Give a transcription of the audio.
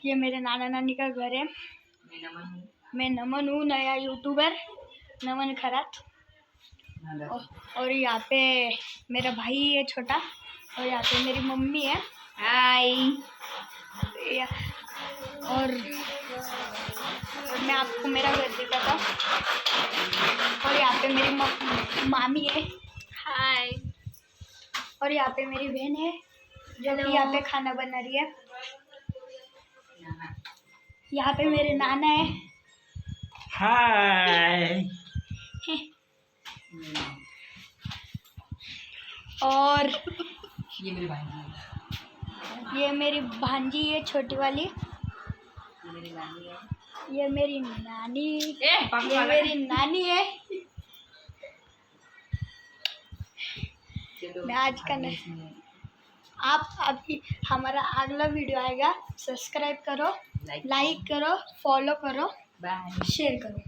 ये मेरे नाना नानी का घर है। मैं नमन हूँ, नया यूट्यूबर नमन खरात। और यहाँ पे मेरा भाई है छोटा, और यहाँ पे मेरी मम्मी है। हाय। और मैं आपको मेरा घर दिखाता हूँ। और यहाँ पे मेरी मामी है। हाय। और यहाँ पे मेरी बहन है जो कि यहाँ पे खाना बना रही है। यहाँ पे मेरे नाना है। हाय। और ये मेरी भांजी है। ये मेरी भांजी है छोटी वाली। ये मेरी नानी है। ये मेरी नानी। ये मेरी नानी है। मैं आज का आप अभी हमारा अगला वीडियो आएगा। सब्सक्राइब करो, लाइक करो, फॉलो करो, शेयर करो।